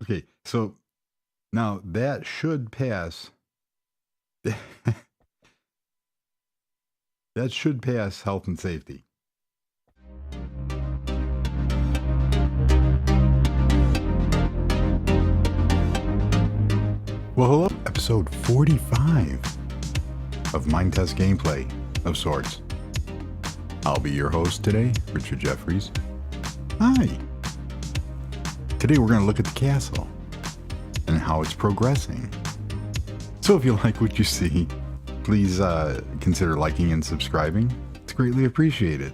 Okay, so now that should pass. That should pass health and safety. Well, hello, episode 45 of Minetest gameplay of sorts. I'll be your host today, Richard Jeffries. Hi. Today we're going to look at the castle and how it's progressing. So if you like what you see, please consider liking and subscribing. It's greatly appreciated.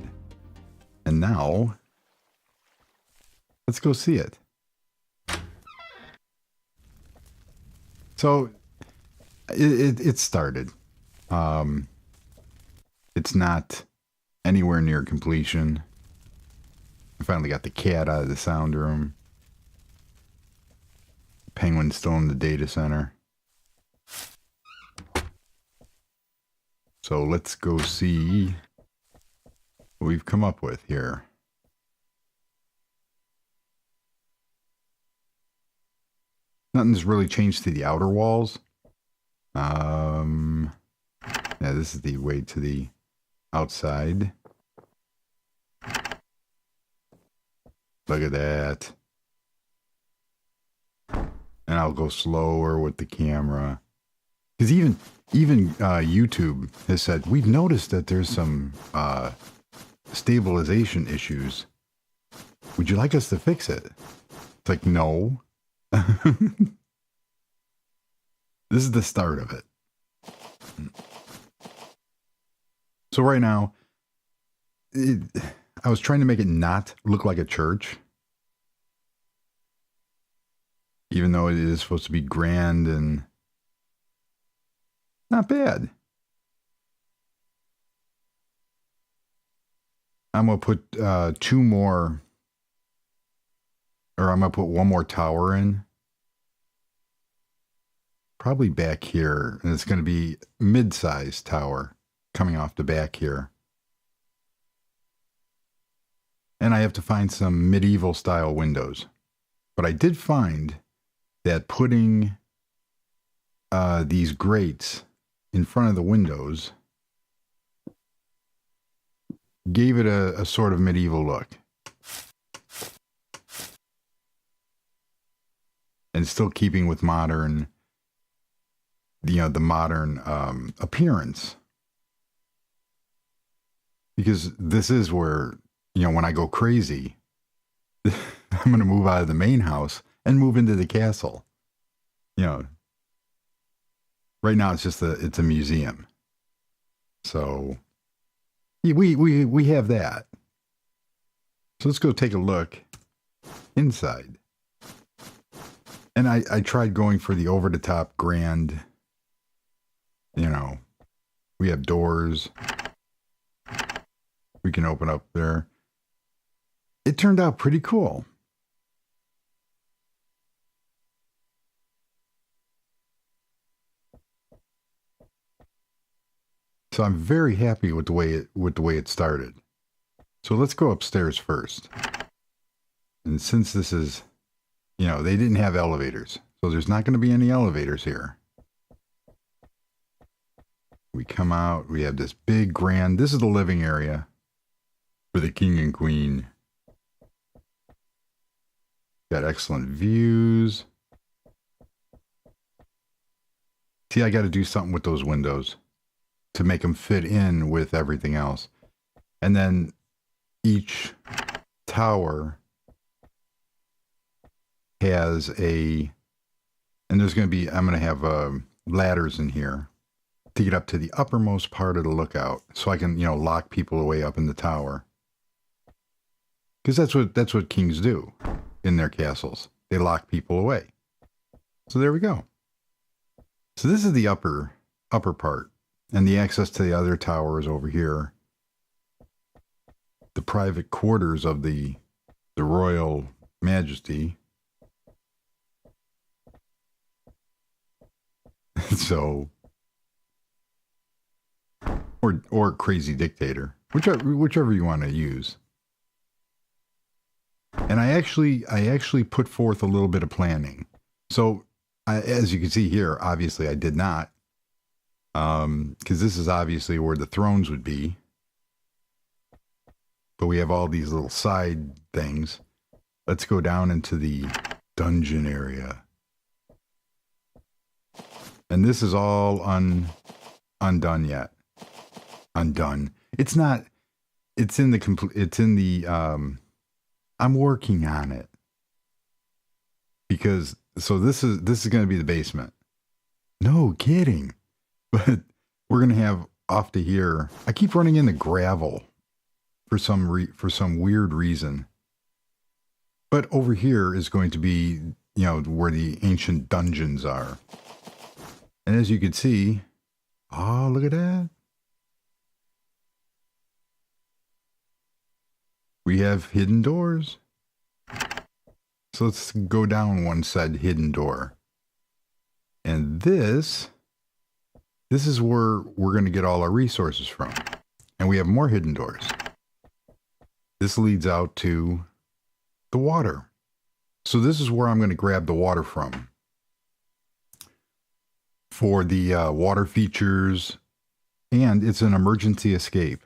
And now, let's go see it. So, it started. It's not anywhere near completion. I finally got the cat out of the sound room. Penguin's still in the data center. So let's go see what we've come up with here. Nothing's really changed to the outer walls. Yeah, this is the way to the outside. Look at that. And I'll go slower with the camera. Because even YouTube has said, we've noticed that there's some stabilization issues. Would you like us to fix it? It's like, no. This is the start of it. So right now, I was trying to make it not look like a church. Even though it is supposed to be grand and not bad. I'm going to put two more, or I'm going to put one more tower in. Probably back here. And it's going to be mid-sized tower coming off the back here. And I have to find some medieval style windows. But I did find that putting these grates in front of the windows gave it a sort of medieval look. And still keeping with modern, the modern appearance. Because this is where, when I go crazy, I'm going to move out of the main house and move into the castle. Right now it's it's a museum. So we have that. So let's go take a look inside. And I tried going for the over the top grand, we have doors. We can open up there. It turned out pretty cool. So I'm very happy with the way it started. So let's go upstairs first. And since this is, they didn't have elevators, so there's not going to be any elevators here. We come out, we have this big grand, this is the living area for the king and queen. Got excellent views. See, I got to do something with those windows to make them fit in with everything else. And then each tower has and there's going to be, I'm going to have ladders in here to get up to the uppermost part of the lookout so I can, lock people away up in the tower. Because that's what kings do in their castles. They lock people away. So there we go. So this is the upper part. And the access to the other tower is over here. The private quarters of the royal majesty. So, or crazy dictator, whichever you want to use. And I actually put forth a little bit of planning. So as you can see here, obviously I did not, because this is obviously where the thrones would be. But we have all these little side things. Let's go down into the dungeon area. And this is all undone yet. Undone. It's not, it's in the, I'm working on it. Because, so this is going to be the basement. No kidding. But we're going to have off to here. I keep running into gravel for some weird reason. But over here is going to be, you know, where the ancient dungeons are. And as you can see, oh, look at that. We have hidden doors. So let's go down one said hidden door. And this is where we're going to get all our resources from. And we have more hidden doors. This leads out to the water. So this is where I'm going to grab the water from. For the water features. And it's an emergency escape.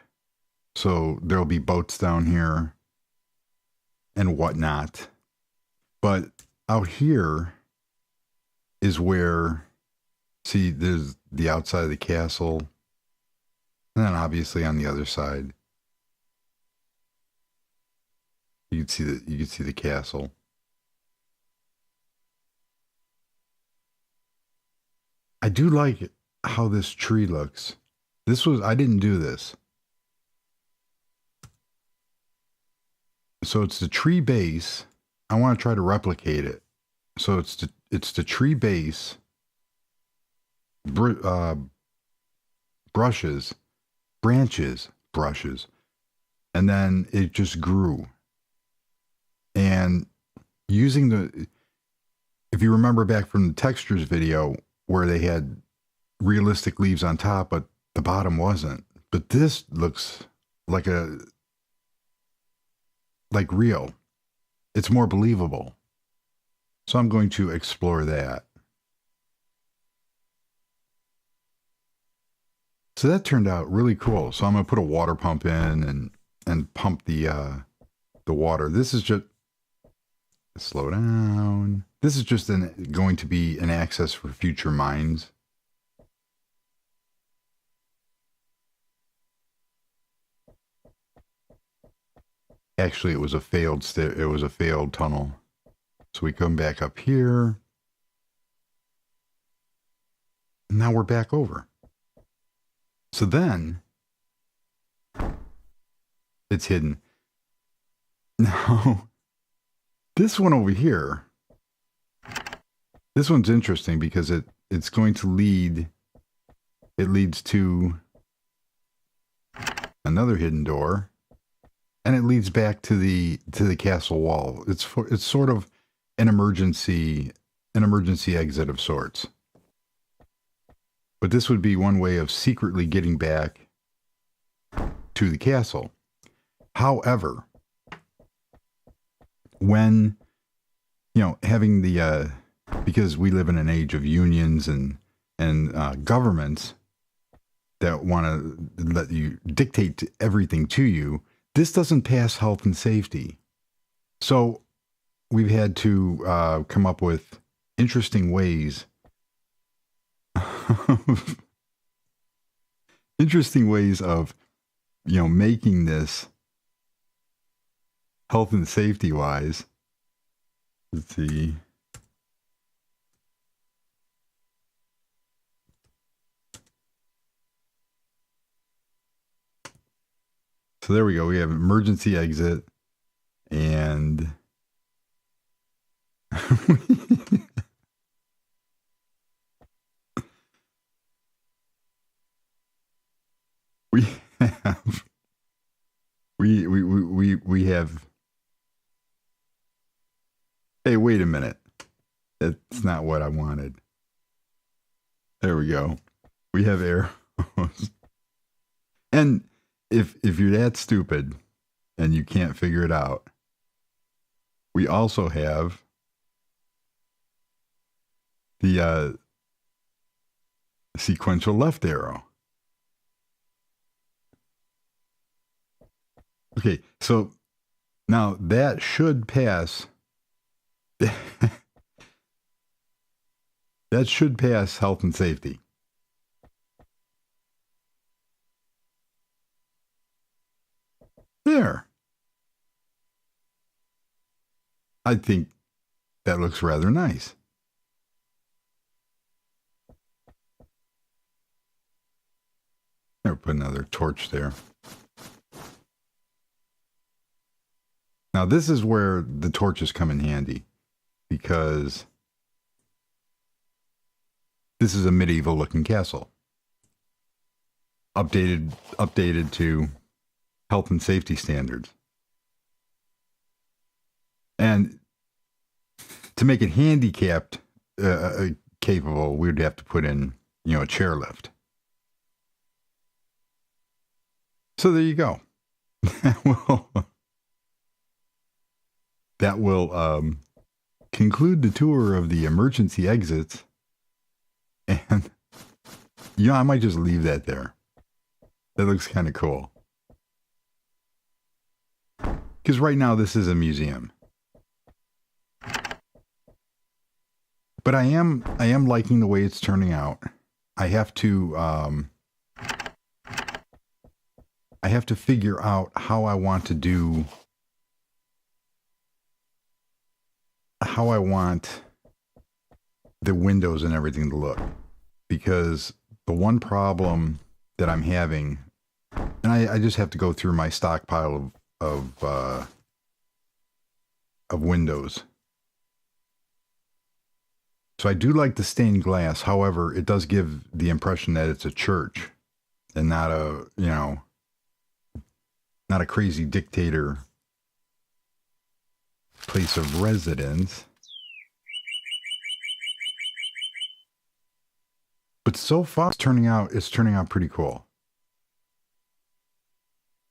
So there'll be boats down here and whatnot. But out here is where, see, there's the outside of the castle. And then obviously on the other side, you can see the castle. I do like how this tree looks. I didn't do this. So it's the tree base. I want to try to replicate it. So it's the tree base, branches, and then it just grew. And using if you remember back from the textures video where they had realistic leaves on top, but the bottom wasn't. But this looks like real. It's more believable. So I'm going to explore that. So that turned out really cool. So I'm going to put a water pump in and pump the water. This is just, slow down. This is just going to be an access for future mines. Actually, it was a failed tunnel. So we come back up here. Now we're back over. So then it's hidden. Now, this one over here, this one's interesting because it's going to leads to another hidden door. And it leads back to the castle wall. It's sort of an emergency exit of sorts. But this would be one way of secretly getting back to the castle. However, when, you know, having because we live in an age of unions and governments that want to let you dictate everything to you, this doesn't pass health and safety. So we've had to come up with interesting ways of, you know, making this health and safety wise. Let's see. So there we go. We have emergency exit and we have hey, wait a minute. That's not what I wanted. There we go. We have arrows. And if you're that stupid and you can't figure it out, we also have the sequential left arrow. Okay, so now that should pass. That should pass health and safety. There. I think that looks rather nice. I'll put another torch there. Now this is where the torches come in handy, because this is a medieval looking castle. Updated to health and safety standards. And to make it handicapped capable, we would have to put in, a chairlift. So there you go. That will conclude the tour of the emergency exits. And, I might just leave that there. That looks kind of cool. Because right now this is a museum. But I am liking the way it's turning out. I have to figure out how I want the windows and everything to look. Because the one problem that I'm having, and I just have to go through my stockpile of windows. So I do like the stained glass. However, it does give the impression that it's a church and not a crazy dictator place of residence. But so far it's turning out pretty cool.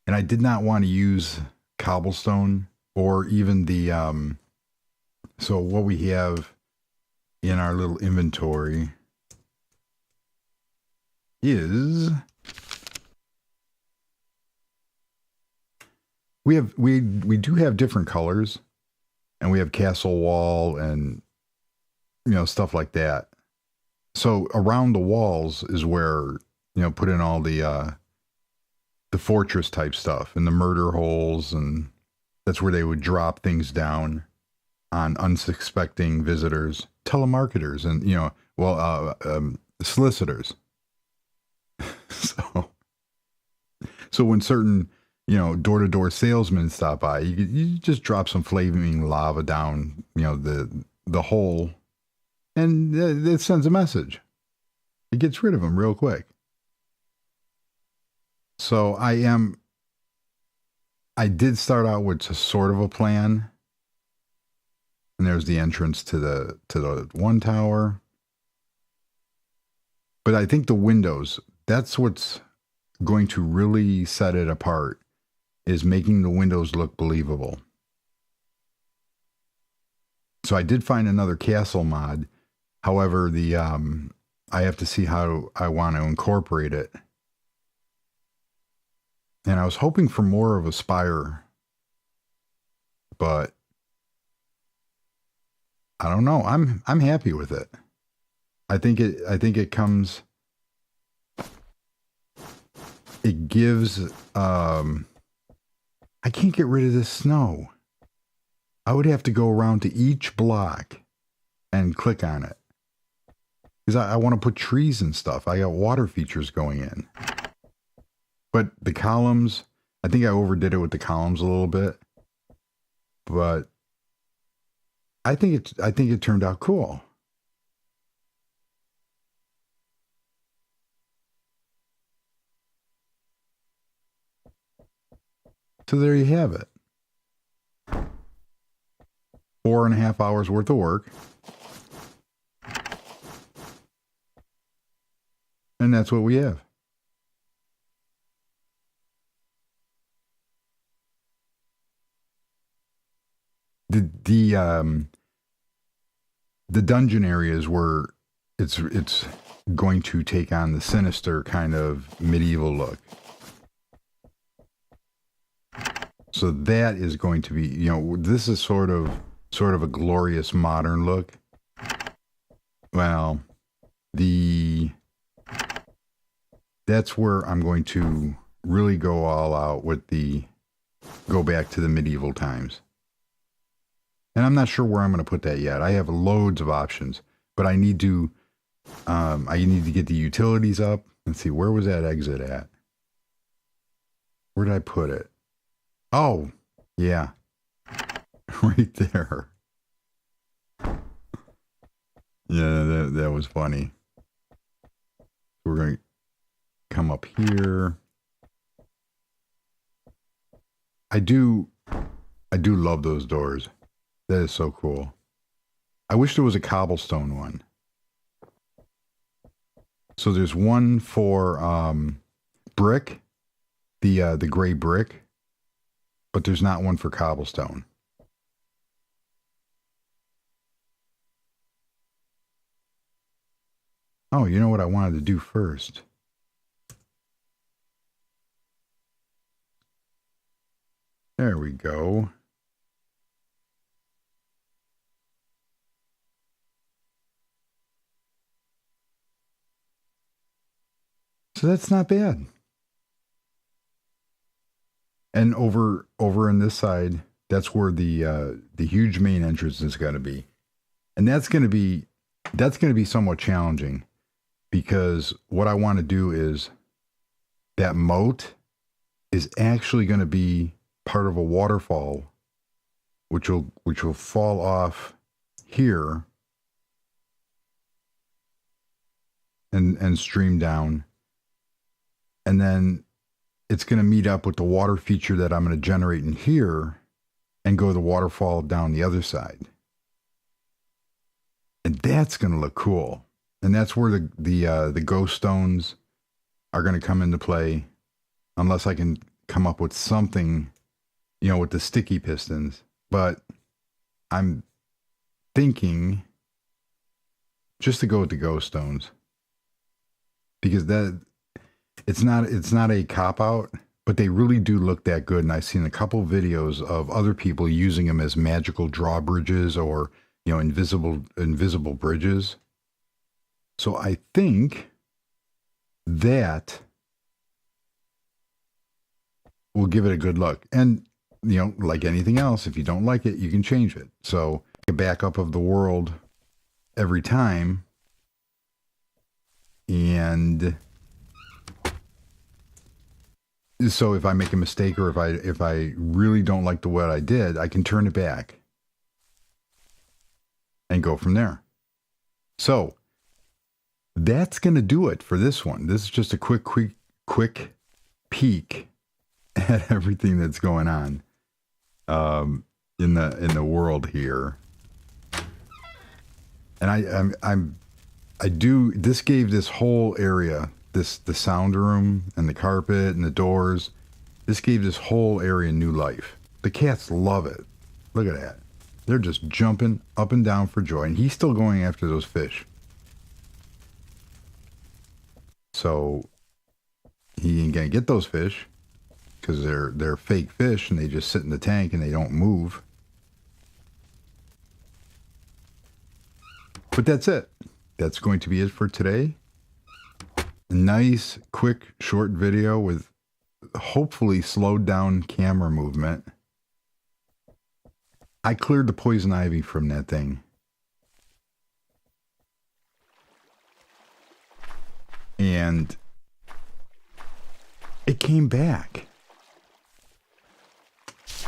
And I did not want to use cobblestone or even the so what we have in our little inventory is we do have different colors, and we have castle wall and stuff like that. So around the walls is where put in all the fortress type stuff and the murder holes, and that's where they would drop things down on unsuspecting visitors, telemarketers, and solicitors. So when certain door-to-door salesmen stop by, you just drop some flaming lava down the hole, and it sends a message. It gets rid of them real quick. So I did start out with sort of a plan. And there's the entrance to the one tower. But I think the windows, that's what's going to really set it apart, is making the windows look believable. So I did find another castle mod. However, I have to see how I want to incorporate it. And I was hoping for more of a spire, but I don't know. I'm happy with it. I think it comes. It gives. I can't get rid of this snow. I would have to go around to each block and click on it, because I want to put trees and stuff. I got water features going in. But the columns, I think I overdid it with the columns a little bit. But I think it turned out cool. So there you have it. 4.5 hours worth of work. And that's what we have. The dungeon areas where it's going to take on the sinister kind of medieval look. So that is going to be, you know, this is sort of a glorious modern look. Well, that's where I'm going to really go all out with go back to the medieval times. And I'm not sure where I'm going to put that yet. I have loads of options, but I need to get the utilities up. Let's see, where was that exit at? Where did I put it? Oh, yeah. Right there. Yeah, that was funny. We're going to come up here. I do love those doors. That is so cool. I wish there was a cobblestone one. So there's one for brick, the gray brick, but there's not one for cobblestone. Oh, you know what I wanted to do first? There we go. So that's not bad. And over on this side, that's where the huge main entrance is going to be. And that's going to be somewhat challenging, because what I want to do is that moat is actually going to be part of a waterfall, which will fall off here and stream down. And then it's going to meet up with the water feature that I'm going to generate in here and go the waterfall down the other side. And that's going to look cool. And that's where the ghost stones are going to come into play, unless I can come up with something, you know, with the sticky pistons. But I'm thinking just to go with the ghost stones, because it's not a cop out, but they really do look that good. And I've seen a couple videos of other people using them as magical drawbridges, or, you know, invisible bridges. So I think that will give it a good look. And, you know, like anything else, if you don't like it, you can change it. So a backup of the world every time. And so if I make a mistake, or if I really don't like what I did, I can turn it back and go from there. So that's going to do it for this one. This is just a quick peek at everything that's going on in the world here. And this gave this whole area, the sound room and the carpet and the doors, this gave this whole area new life. The cats love it. Look at that. They're just jumping up and down for joy. And he's still going after those fish. So he ain't gonna get those fish, because they're fake fish and they just sit in the tank and they don't move. But that's it. That's going to be it for today. A nice, quick, short video with hopefully slowed down camera movement. I cleared the poison ivy from that thing. And it came back.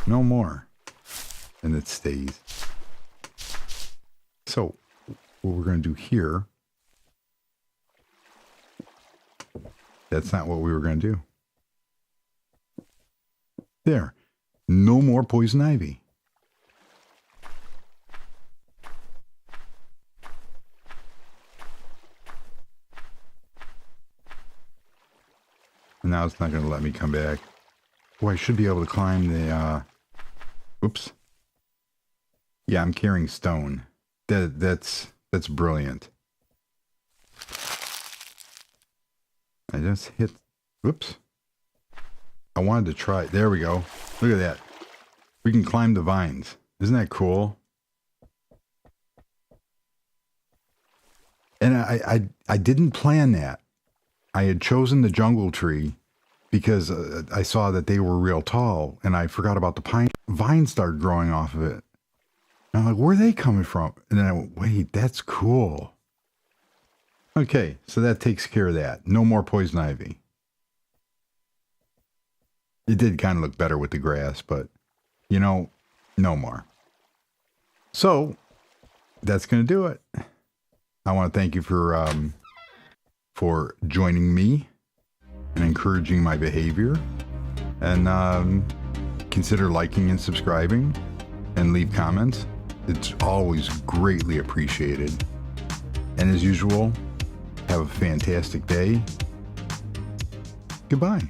No more. And it stays. So what we're going to do here, that's not what we were going to do. There. No more poison ivy. And now it's not going to let me come back. Boy, I should be able to climb the, oops. Yeah, I'm carrying stone. That's brilliant. I just hit, whoops. I wanted to try, there we go. Look at that. We can climb the vines. Isn't that cool? And I didn't plan that. I had chosen the jungle tree because I saw that they were real tall, and I forgot about the pine. Vines started growing off of it. And I'm like, where are they coming from? And then I went, wait, that's cool. Okay, so that takes care of that. No more poison ivy. It did kind of look better with the grass, but, you know, no more. So, that's going to do it. I want to thank you for joining me and encouraging my behavior. And consider liking and subscribing and leave comments. It's always greatly appreciated. And as usual, have a fantastic day. Goodbye.